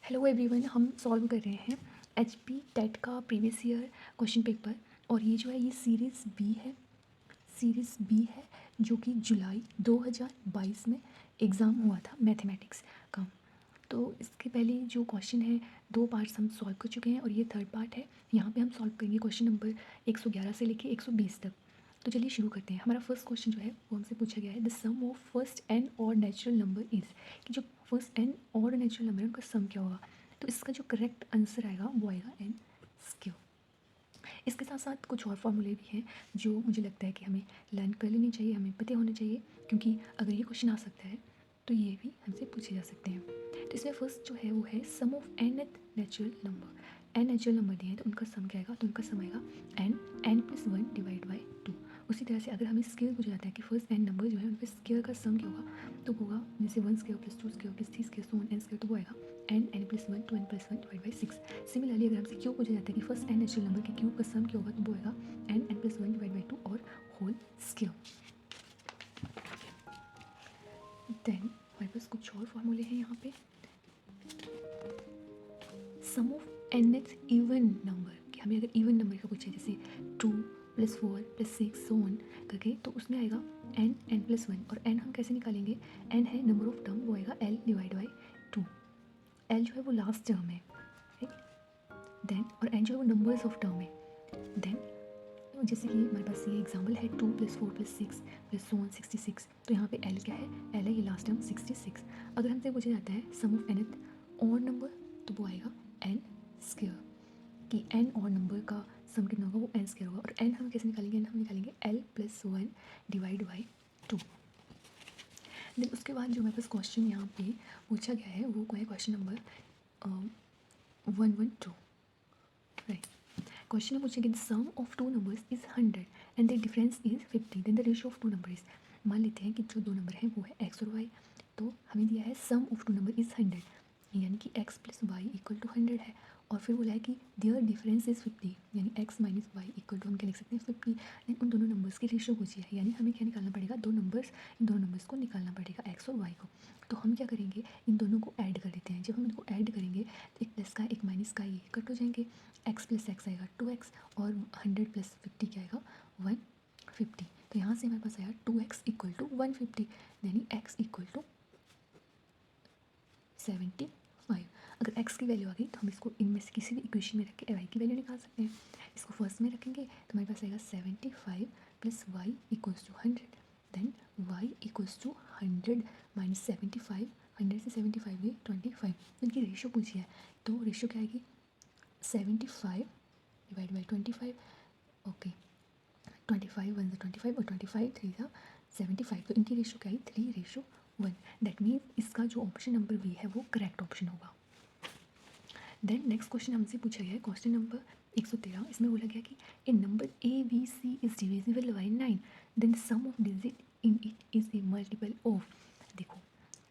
Hello everyone, हम solve कर रहे हैं एचपी टेट का प्रीवियस ईयर क्वेश्चन पेपर। और ये जो है ये सीरीज़ बी है जो कि जुलाई 2022 में एग्ज़ाम हुआ था मैथमेटिक्स का। तो इसके पहले जो क्वेश्चन है 2 पार्ट्स हम सॉल्व कर चुके हैं और ये थर्ड पार्ट है। यहाँ पे हम सॉल्व करेंगे क्वेश्चन नंबर 111 से लेके 120 तक। तो चलिए शुरू करते हैं। हमारा फर्स्ट क्वेश्चन जो है वो हमसे पूछा गया है the sum of first N और नेचुरल नंबर इज़, कि जो फर्स्ट एन और नेचुरल नंबर है उनका सम क्या होगा। तो इसका जो करेक्ट आंसर आएगा वो आएगा एन स्क्वायर। इसके साथ साथ कुछ और फॉर्मूले भी हैं जो मुझे लगता है कि हमें लर्न कर लेनी चाहिए, हमें पता होने चाहिए, क्योंकि अगर ये क्वेश्चन आ सकता है तो ये भी हमसे पूछे जा सकते हैं। तो इसमें फर्स्ट जो है वो है sum of n natural number. N natural number दिए हैं तो उनका सम क्या आएगा, तो उनका सम आएगा N plus one divide by two. उसी तरह से अगर हमें स्केयर पूछा जाता है कि फर्स्ट एन नंबर जो है उनके स्केयर का सम क्या होगा, तो होगा जैसे one square plus two square plus three square so N square, तो वो आएगा N plus one two N plus one divide by six. Similarly अगर हमसे क्यूब पूछा जाता है कि फर्स्ट एन नेचुरल नंबर के क्यूब का सम क्या होगा, तो वो आएगा N plus one divide by two और होल स्केयर। देन हमारे पास कुछ और फॉर्मूले हैं यहाँ पे। Sum of N even number, कि हमें अगर इवन नंबर का पूछे जैसे two plus four plus six so on करके, तो उसमें आएगा एन प्लस वन। और एन हम कैसे निकालेंगे, एन है नंबर ऑफ टर्म, वो आएगा L divide by to. L जो है वो लास्ट टर्म है, ठीक। देन और एन जो है वो नंबर्स ऑफ टर्म है। देन जैसे कि हमारे पास ये एग्जाम्पल है two plus four plus six plus so on 66। तो यहाँ पे एल क्या है, एल है ये लास्ट टर्म 66। अगर हमसे पूछा जाता है सम ऑफ एन और नंबर, तो वो आएगा एन स्क्वायर, कि एन और नंबर का सम कितना होगा, वो एन स्क्वायर होगा। और एन हम कैसे निकालेंगे, एन हम निकालेंगे L plus one divide by two. Then उसके बाद जो हमारे पास क्वेश्चन यहाँ पे पूछा गया है वो है क्वेश्चन नंबर 112, राइट। क्वेश्चन में पूछेंगे the sum of two numbers is 100 and the difference is 50, then the ratio of two number is. मान लेते हैं कि जो दो नंबर हैं वो है एक्स और वाई। तो हमें दिया है sum of two number is 100, यानी कि x plus Y equal to 100 है। और फिर बोला है कि देयर डिफरेंस इज़ 50, यानी x minus Y equal to हम क्या लिख सकते हैं 50। देन उन दोनों नंबर्स की रेशियो पूछी है, यानी हमें क्या निकालना पड़ेगा, इन दोनों नंबर्स को निकालना पड़ेगा x और y को। तो हम क्या करेंगे, इन दोनों को ऐड कर देते हैं। जब हम इनको ऐड करेंगे तो एक प्लस का एक माइनस का ये कट हो जाएंगे। x प्लस एक्स आएगा 2x और 100 प्लस 50 क्या आएगा 150। तो यहाँ से हमारे पास आया 2x इक्वल टू 150, यानी x इक्वल टू 75। अगर x की वैल्यू आ गई तो हम इसको इनमें से किसी भी इक्वेशन में रख के y की वैल्यू निकाल सकते हैं। इसको फर्स्ट में रखेंगे तो हमारे पास आएगा 75 plus Y equals to 100। Then y equals to 100 minus 75, 100 से 75 गई 25। इनकी रेशियो पूछी है, तो रेशियो क्या आएगी 75 डिवाइड बाई 25, ओके। 25 वन ज़ा 25 और 25 थ्री ज़ा 75। तो इनकी रेशियो क्या आई 3:1। दैट मीन्स इसका जो ऑप्शन नंबर बी है वो करेक्ट ऑप्शन होगा। देन नेक्स्ट क्वेश्चन हमसे पूछा गया है क्वेश्चन नंबर 113। इसमें बोला गया कि a number A B C is divisible by 9, then the sum of digit in it is a multiple of. देखो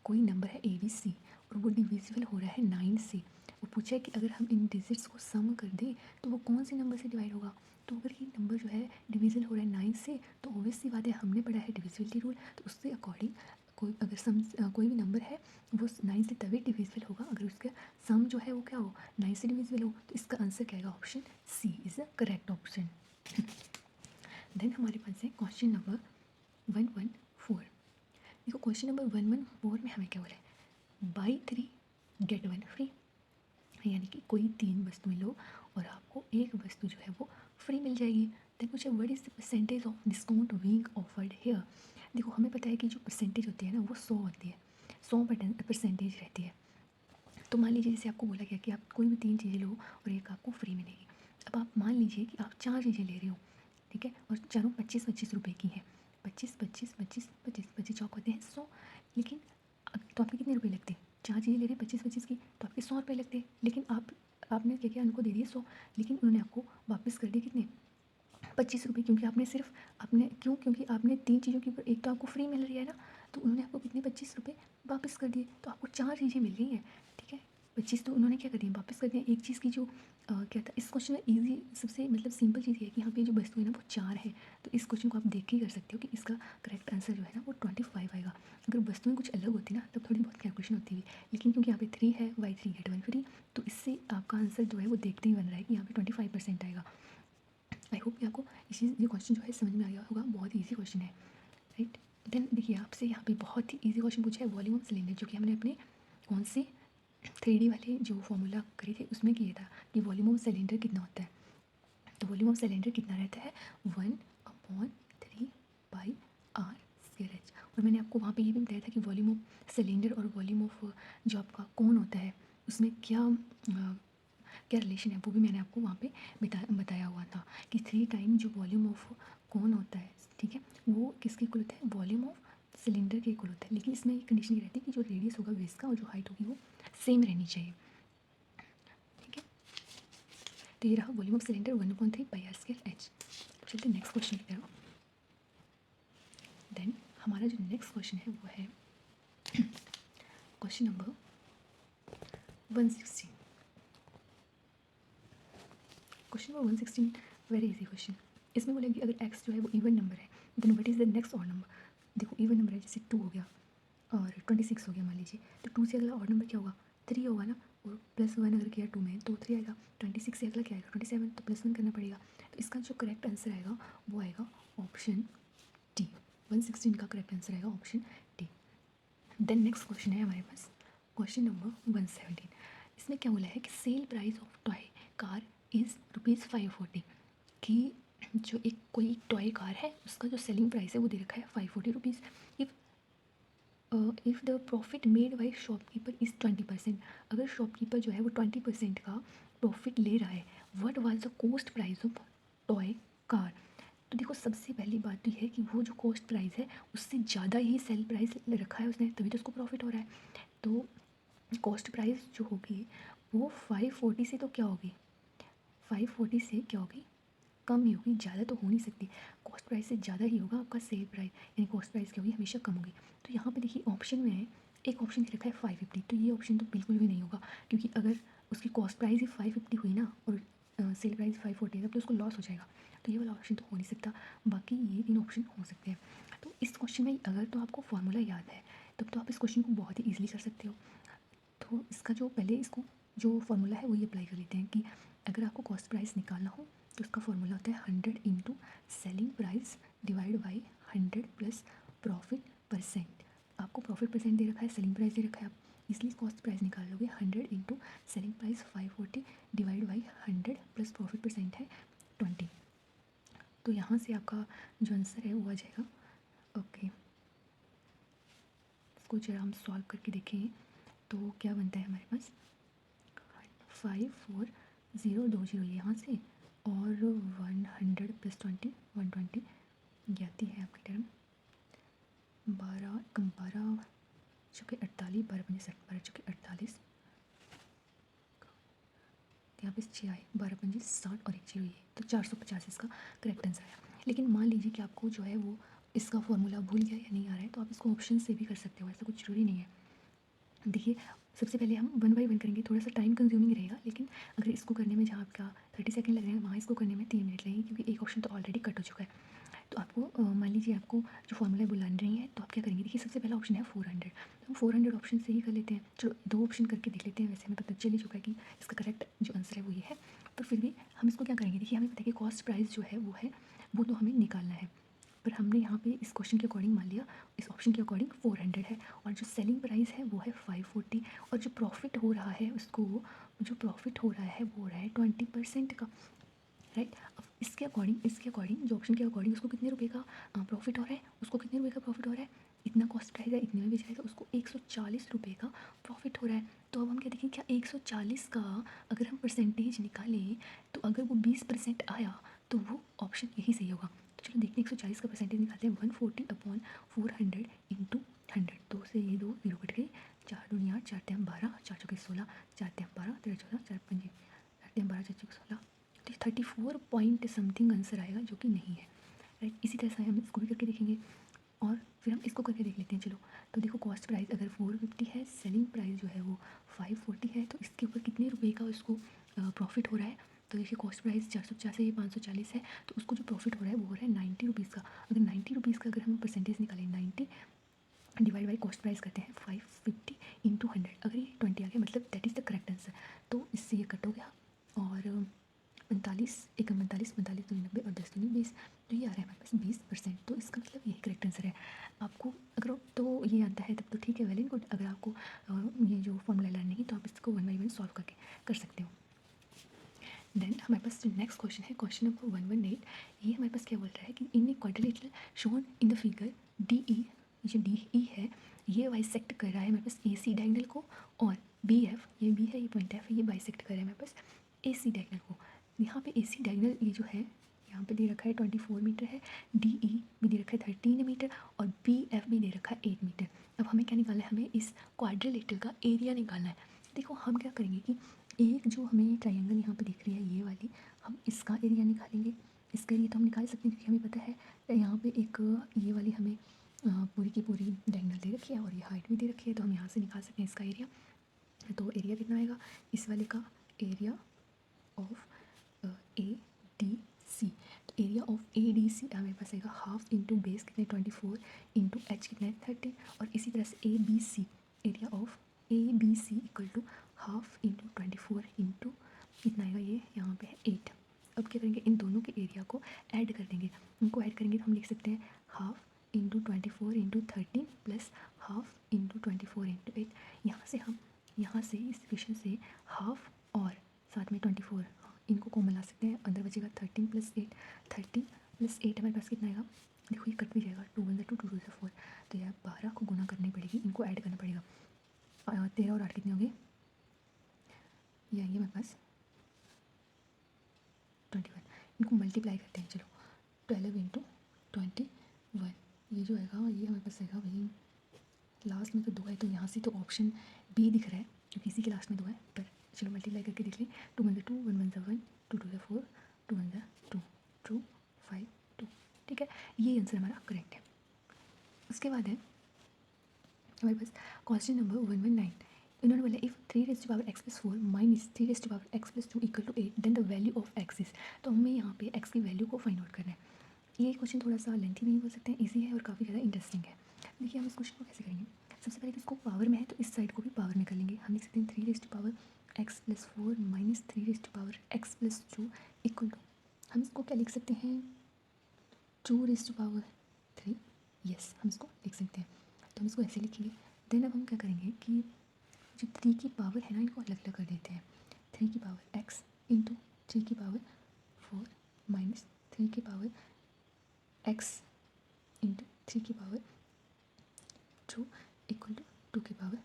कोई नंबर है ए बी सी और वो डिविजिबल हो रहा है 9 से। वो पूछा है कि अगर हम इन डिजिट्स को सम कर दें तो वो कौन से नंबर से डिवाइड होगा। तो अगर ये नंबर जो है डिविजिबल हो रहा है 9 से, तो ऑब्वियस सी बात है हमने पढ़ा है डिविजिबिलिटी रूल, तो उससे अकॉर्डिंग कोई भी नंबर है वो 9 से तभी डिविजिबल होगा अगर उसका सम जो है वो क्या हो 9 से डिविजिबल हो। तो इसका आंसर क्या आएगा, option C is the correct option. Then हमारे पास है क्वेश्चन नंबर 114। देखो क्वेश्चन नंबर 114 में हमें क्या बोला है, बाई 3 गेट 1 फ्री, यानी कि कोई 3 वस्तुएं लो और आपको एक वस्तु जो है वो फ्री मिल जाएगी। देन पूछे what is the percentage of discount being offered here. देखो हमें पता है कि जो परसेंटेज होती है ना वो 100 होती है, 100% रहती है। तो मान लीजिए जैसे आपको बोला गया कि आप कोई भी 3 चीज़ें लो और एक आपको फ्री मिलेगी। अब आप मान लीजिए कि आप 4 चीज़ें ले रहे हो, ठीक है, और चारों 25-25 रुपये की हैं। 25 चौक होते हैं 100, लेकिन तो आपके कितने रुपये लगते हैं, 4 चीज़ें ले रहे हैं 25-25 की, तो आपके 100 रुपये लगते हैं। लेकिन आपने क्या किया, उनको दे दिए 100, लेकिन उन्होंने आपको वापस कर दिए कितने 25 रुपये, क्योंकि क्योंकि आपने 3 चीज़ों के ऊपर एक तो आपको फ्री मिल रही है ना, तो उन्होंने आपको कितने 25 रुपये वापस कर दिए। तो आपको 4 चीज़ें मिल गई हैं, ठीक है। 25 तो उन्होंने क्या कर दिया, वापस कर दिया। एक चीज़ की जो क्या था इस क्वेश्चन में, ईजी सबसे मतलब सिंपल चीज़ ये है कि यहाँ पे जो वस्तु है ना वो 4 है। तो इस क्वेश्चन को आप देख के कर सकते हो कि इसका करेक्ट आंसर जो है ना वो 25 आएगा। अगर वस्तुएं कुछ अलग होती ना तब थोड़ी बहुत कैलकुलेशन होती है, लेकिन क्योंकि यहाँ पे 3 है, y3 गेट 1 फ्री, तो इससे आपका आंसर जो है वो देखते ही बन रहा है कि यहाँ पे 25% आएगा। आई होप कि आपको ये क्वेश्चन जो है समझ में आ गया होगा। बहुत ईजी क्वेश्चन है, राइट। देन देखिए आपसे यहाँ पे बहुत ही ईजी क्वेश्चन पूछा है वॉल्यूम ऑफ सिलेंडर, जो कि हमने अपने कौन से 3D वाले जो फॉर्मूला करे थे उसमें किया था कि वॉल्यूम ऑफ सिलेंडर कितना होता है। तो वॉल्यूम ऑफ सिलेंडर कितना रहता है, 1/3πr²h। और मैंने आपको वहाँ पे ये भी बताया था कि वॉल्यूम ऑफ सिलेंडर और वॉल्यूम ऑफ जो आपका कोन होता है उसमें क्या रिलेशन है, वो भी मैंने आपको वहाँ पे बताया हुआ था कि 3 टाइम जो वॉल्यूम ऑफ कोन होता है, ठीक है, वो किसके इक्वल होता है, वॉल्यूम ऑफ सिलेंडर के इक्वल होता है। लेकिन इसमें एक कंडीशन ये रहती है कि जो रेडियस होगा बेस का और जो हाइट होगी वो सेम रहनी चाहिए, ठीक है। तो ये रहा वॉल्यूम ऑफ सिलेंडर 1/3πr²h। चलते नेक्स्ट क्वेश्चन की तरफ। देन हमारा जो नेक्स्ट क्वेश्चन है वो है question number 116। Question number 116 very easy question. इसमें बोला कि अगर x जो है वो इवन नंबर है then what is the next odd number. देखो इवन नंबर है, जैसे 2 हो गया और 26 हो गया मान लीजिए, तो 2 से अगला ऑड नंबर क्या होगा, 3 होगा ना, और +1 अगर किया 2 में तो 3 आएगा। 26 से अगला क्या आएगा, 27, तो +1 करना पड़ेगा। तो इसका जो करेक्ट आंसर आएगा वो आएगा ऑप्शन डी। 116 का करेक्ट आंसर आएगा option D. Then next question है हमारे पास क्वेश्चन नंबर 117। इसमें क्या बोला है कि sale price of toy car is ₹540, कि जो एक कोई टॉय कार है उसका जो सेलिंग प्राइस है वो दे रखा है ₹540। If the profit made by shopkeeper is 20%, अगर शॉपकीपर जो है वो 20% का प्रॉफिट ले रहा है, what was the cost price of toy car. तो देखो सबसे पहली बात तो ये है कि वो जो कॉस्ट प्राइस है उससे ज़्यादा ही सेल प्राइस रखा है उसने, तभी तो उसको प्रॉफिट हो रहा है। तो कॉस्ट प्राइस जो होगी वो 540 से तो क्या होगी, 540 से क्या होगी, कम ही होगी, ज़्यादा तो हो नहीं सकती। कॉस्ट प्राइस से ज़्यादा ही होगा आपका सेल प्राइस, यानी कॉस्ट प्राइस क्या होगी, हमेशा कम होगी। तो यहाँ पे देखिए ऑप्शन में है, एक ऑप्शन दे रखा है 550, तो ये ऑप्शन तो बिल्कुल भी नहीं होगा, क्योंकि अगर उसकी कॉस्ट प्राइस ही 550 हुई ना और सेल प्राइस 540 है तो उसको लॉस हो जाएगा। तो ये वाला ऑप्शन तो हो नहीं सकता, बाकी ये 3 ऑप्शन हो सकते हैं। तो इस क्वेश्चन में अगर तो आपको फार्मूला याद है तब तो आप इस क्वेश्चन को बहुत ही ईजिली कर सकते हो। तो इसका जो पहले इसको जो फार्मूला है वही अप्लाई कर लेते हैं कि अगर आपको कॉस्ट प्राइस निकालना हो तो इसका फार्मूला होता है 100 into selling price divide by 100 plus profit percent. आपको प्रॉफिट परसेंट दे रखा है, सेलिंग प्राइस दे रखा है, आप इसलिए कॉस्ट प्राइस निकाल लोगे 100 into selling price 540 divide by 100 plus profit percent है 20। तो यहाँ से आपका जो आंसर है वो आ जाएगा। ओके, इसको जरा हम सॉल्व करके देखें तो क्या बनता है हमारे पास, 54020 यहाँ से और 100 प्लस 20 120 ज्ञाती है आपकी टर्म, 12 चौके 48, 12×5 12 चौके 48, यहाँ पे 6 आए, 12×5 60 और 1 जीरो, ये तो 450 इसका करेक्ट आंसर है। लेकिन मान लीजिए कि आपको जो है वो इसका फॉर्मूला भूल गया या नहीं आ रहा है तो आप इसको ऑप्शन से भी कर सकते हो, ऐसा कुछ ज़रूरी नहीं है। देखिए सबसे पहले हम 1 बाई 1 करेंगे, थोड़ा सा टाइम कंज्यूमिंग रहेगा, लेकिन अगर इसको करने में जहाँ आपका 30 सेकंड लग रहे हैं वहाँ इसको करने में 3 मिनट लगेंगे, क्योंकि एक ऑप्शन तो ऑलरेडी कट हो चुका है। तो आपको मान लीजिए आपको जो फॉर्मूला बुलान रही है तो आप क्या करेंगे, देखिए सबसे पहला ऑप्शन है 400, तो हम 400 ऑप्शन से ही कर लेते हैं। चलो 2 ऑप्शन करके देख लेते हैं, वैसे हमें पता चल ही चुका है कि इसका करेक्ट जो आंसर है वो ये है, पर फिर भी हम इसको क्या करेंगे, देखिए हमें पता है कि कॉस्ट प्राइस जो है वो तो हमें निकालना है, पर हमने यहाँ पे इस क्वेश्चन के अकॉर्डिंग मान लिया, इस ऑप्शन के अकॉर्डिंग 400 है, और जो सेलिंग प्राइस है वो है 540, और जो प्रॉफिट हो रहा है उसको, जो प्रॉफिट हो रहा है वो हो रहा है 20% का, राइट। अब इसके अकॉर्डिंग जो ऑप्शन के अकॉर्डिंग उसको कितने रुपए का प्रॉफिट हो रहा है, उसको कितने रुपए का प्रॉफिट हो रहा है, इतना कॉस्ट प्राइस है, इतने में बेच रहा है, तो उसको 140 रुपये का प्रॉफिट हो रहा है। तो अब हम क्या देखें, क्या 140 का अगर हम परसेंटेज निकालें तो अगर वो 20% आया तो वो ऑप्शन यही सही होगा। तो चलो देखते हैं 140 का परसेंटेज निकालते हैं, 140/400 इंटू 100, 2 से ये 2 जीरो कट गई, 4 दूनी 8, 4 तिम 12, 4 चौके 16, 4 तिम 12, 13 14, 4 पंजे 4 तिम 12, 4 चौके 16, तो 34 पॉइंट समथिंग आंसर आएगा, जो कि नहीं है, राइट। इसी तरह से हम इसको भी करके देखेंगे। और फिर हम इसको करके देख लेते हैं। चलो तो देखो कॉस्ट प्राइस अगर 450 है, सेलिंग प्राइस जो है वो 540 है, तो इसके ऊपर कितने रुपए का उसको प्रॉफिट हो रहा है। तो देखिए कॉस्ट प्राइस 450 है, ये 540 है, तो उसको जो प्रॉफिट हो रहा है वो हो रहा है 90 रुपीज़ का। अगर 90 रुपीज़ का अगर हम परसेंटेज निकालें, 90 डिवाइड बाई कॉस्ट प्राइस करते हैं 550 इंटू 100, अगर ये 20 आ गया मतलब that is the correct answer. तो इससे ये कट हो गया और 45 एक 45 45 दूनी 90 और 10 दूनी 20, तो ये आ रहा है हमारे पास 20%। तो इसका मतलब यही करेक्ट आंसर है। आपको अगर तो ये आता है तब तो ठीक है, वेल एंड गुड। अगर आपको ये जो फॉर्मूला लर्न नहीं तो आप इसको 1 बाई 1 सॉल्व करके कर सकते हो। देन हमारे पास जो नेक्स्ट क्वेश्चन है, क्वेश्चन नंबर 118, ये हमारे पास क्या बोल रहा है कि in a quadrilateral shown in the figure D E, ये जो डी ई है ये बाइसेक्ट कर रहा है हमारे पास ए सी डायगनल को, और बी एफ, ये बी है ये पॉइंट एफ है, ये बाइसेक्ट कर रहा है हमारे पास ए सी डायगनल को। यहाँ पे ए सी डायगनल ये जो है यहाँ पे दे रखा है 24 मीटर है, डी ई भी दे रखा है 13 मीटर और बी एफ भी दे रखा है 8 मीटर। अब हमें क्या निकालना है, हमें इस क्वाड्रिलेटरल का एरिया निकालना है। देखो हम क्या करेंगे कि एक जो हमें ट्रायंगल यहाँ पे दिख रही है ये वाली, हम इसका एरिया निकालेंगे। इसका एरिया तो हम निकाल सकते हैं क्योंकि हमें पता है यहाँ पे एक ये वाली हमें पूरी की पूरी डायगोनल दे रखी है और ये हाइट भी दे रखी है, तो हम यहाँ से निकाल सकते हैं इसका एरिया। तो एरिया कितना आएगा इस वाले का, area of A D C. तो area of A D C हमारे पास आएगा हाफ इंटू बेस कितने 24 इंटू एच कितना है 30, और इसी तरह से A B C, area of A B C equal to half into 24 into कितना आएगा ये यहाँ पे है 8। अब क्या करेंगे, इन दोनों के एरिया को ऐड कर देंगे। इनको ऐड करेंगे तो हम लिख सकते हैं half into 24 into 13 plus half into 24 into 8। यहाँ से इस इक्वेशन से हाफ और साथ में 24 इनको कॉमन ला सकते हैं, अंदर बचेगा 13 प्लस 8, 13 प्लस 8 हमारे पास कितना आएगा, देखो ये कट भी जाएगा, 2 1 2 2 2 4, तो यार 12 को गुना करनी पड़ेगी, इनको ऐड करना पड़ेगा। 13 और 8 कितने होंगे, ये आएंगे हमारे पास 21, इनको मल्टीप्लाई करते हैं। चलो 12 इंटू 21, ये जो आएगा ये हमारे पास आएगा वही, लास्ट में तो 2 है तो यहाँ से तो ऑप्शन बी दिख रहा है क्योंकि इसी के लास्ट में 2 है, पर चलो मल्टीप्लाई करके देख लें। 2 1 2 1 1 1 2 2 4 2 1 2 2 5 2, ठीक है, ये आंसर हमारा करेक्ट है। उसके बाद है हमारे पास क्वेश्चन नंबर 119, इन्होंने बोला if 3 raise to power x plus 4 minus 3 raise to power x plus 2 equal to 8 then the value of x is. तो हमें यहाँ पे x की वैल्यू को फाइंड आउट करना है। ये क्वेश्चन थोड़ा सा लेंथी नहीं बोल सकते हैं, ईजी है और काफ़ी ज़्यादा इंटरेस्टिंग है। देखिए हम इस क्वेश्चन को कैसे करेंगे, सबसे पहले तो इसको पावर में है तो इस साइड को भी पावर में कर लेंगे। हम लिख सकते हैं 3 raise to power x plus 4 minus 3 raise to power x plus 2 equal to, हम इसको क्या लिख सकते हैं 2 रेज़ टू पावर 3, यस हम इसको लिख सकते हैं। तो हम इसको ऐसे लिखेंगे। देन अब हम क्या करेंगे कि जो 3 की पावर है ना इनको अलग अलग कर देते हैं। 3 की पावर x इंटू 3 की पावर 4 माइनस 3 की पावर x इंटू 3 की पावर 2 इक्वल टू 2 की पावर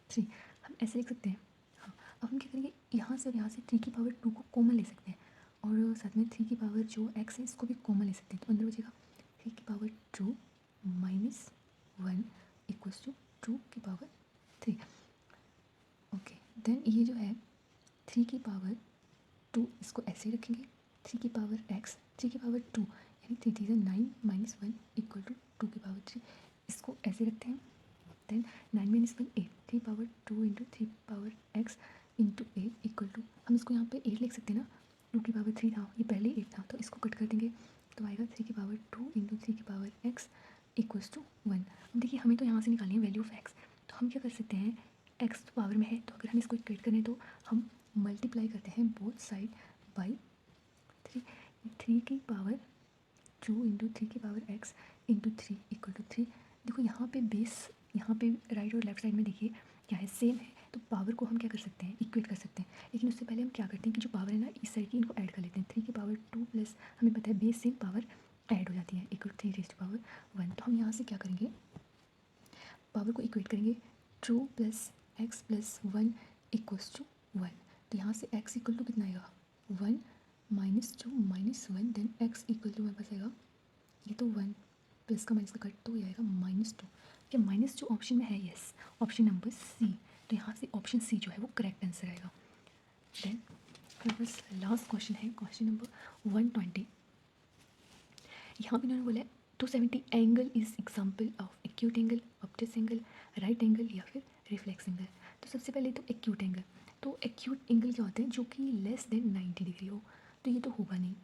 3, हम ऐसे लिख सकते हैं। हाँ अब हम क्या करेंगे, यहाँ से और यहाँ से 3 की पावर 2 को कॉमन ले सकते हैं और साथ में 3 की पावर जो x है इसको भी कॉमन ले सकते हैं, तो अंदर बचेगा 3 की पावर 2 माइनस 1 इक्वल्स टू 2 की पावर 3। ओके देन ये जो है 3 की पावर 2 इसको ऐसे ही रखेंगे, 3 की पावर x 3 की पावर 2 यानी 3 3 9 माइनस 1 इक्वल टू 2 की पावर 3, इसको ऐसे रखते हैं। Then 9 minus 1 8, 3 power 2 into 3 power x into 8 equal to, हम इसको यहाँ पे 8 लिख सकते हैं ना, 2 की पावर 3 था ये पहले 8 था तो इसको कट कर देंगे, तो आएगा 3 की पावर 2 इंटू 3 की पावर x इक्वल्स टू 1। अब देखिए हमें तो यहाँ से निकालनी है वैल्यू ऑफ x, तो हम क्या कर सकते हैं x तो पावर में है तो अगर हम इसको इक्वेट करें तो हम मल्टीप्लाई करते हैं बोथ साइड बाई 3, 3 की पावर 2 इंटू 3 की power x into 3 equal to 3। देखो यहाँ पे बेस यहाँ पे राइट और लेफ्ट साइड में देखिए क्या है सेम है, तो पावर को हम क्या कर सकते हैं इक्वेट कर सकते हैं, लेकिन उससे पहले हम क्या करते हैं कि जो पावर है ना इस साइड की इनको ऐड कर लेते हैं। 3 की पावर 2 प्लस हमें पता है बेस से पावर ऐड हो जाती है equal to 3 raise to power 1, तो हम यहाँ से क्या करेंगे पावर को इक्वेट करेंगे 2 plus x plus 1 equals to 1, तो यहाँ से x इक्वल टू कितना आएगा 1 minus 2 minus 1, then x equal to हमारे पास आएगा ये तो 1 प्लस का माइनस का कट तो ये आएगा -2, क्या -2 ऑप्शन में है, यस ऑप्शन नंबर सी, तो यहाँ से ऑप्शन सी जो है वो करेक्ट आंसर आएगा। देन हमारे पास लास्ट क्वेश्चन है क्वेश्चन नंबर 120, यहाँ पे उन्होंने बोला 270 angle is example of acute angle, obtuse angle, right angle या फिर रिफ्लेक्स एंगल। तो सबसे पहले तो एक्यूट एंगल, तो एक्यूट एंगल क्या होता है, जो कि लेस देन 90 डिग्री हो, तो ये तो होगा नहीं।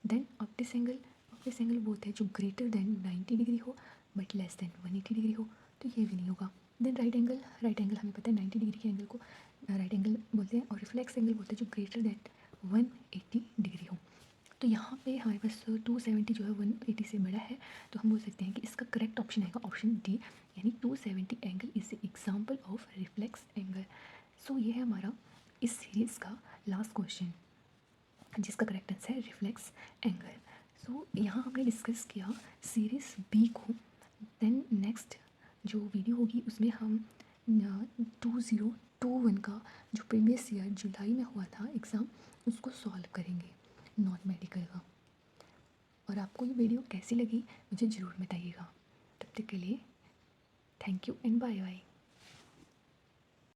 Then obtuse angle, obtuse angle वो होता है जो ग्रेटर देन 90 डिग्री हो बट लेस देन 180 डिग्री हो, तो ये भी नहीं होगा। Then right angle, right angle हमें पता है 90 डिग्री के एंगल को राइट एंगल बोलते हैं, और रिफ्लेक्स एंगल बोलते हैं जो ग्रेटर देन 180 डिग्री हो। तो यहाँ पे हमारे पास 270 जो है 180 से बड़ा है, तो हम बोल सकते हैं कि इसका करेक्ट ऑप्शन आएगा ऑप्शन डी, यानी 270 angle is example of reflex angle. So ये है हमारा इस सीरीज़ का लास्ट क्वेश्चन, जिसका करेक्ट आंसर है रिफ्लेक्स एंगल। सो यहाँ हमने डिस्कस किया सीरीज़ बी को। देन नेक्स्ट जो वीडियो होगी उसमें हम 2021 का जो प्रीवियस ईयर जुलाई में हुआ था एग्ज़ाम, उसको सॉल्व करेंगे, नॉन मेडिकल का। और आपको ये वीडियो कैसी लगी मुझे ज़रूर बताइएगा। तब तक के लिए thank you and bye bye.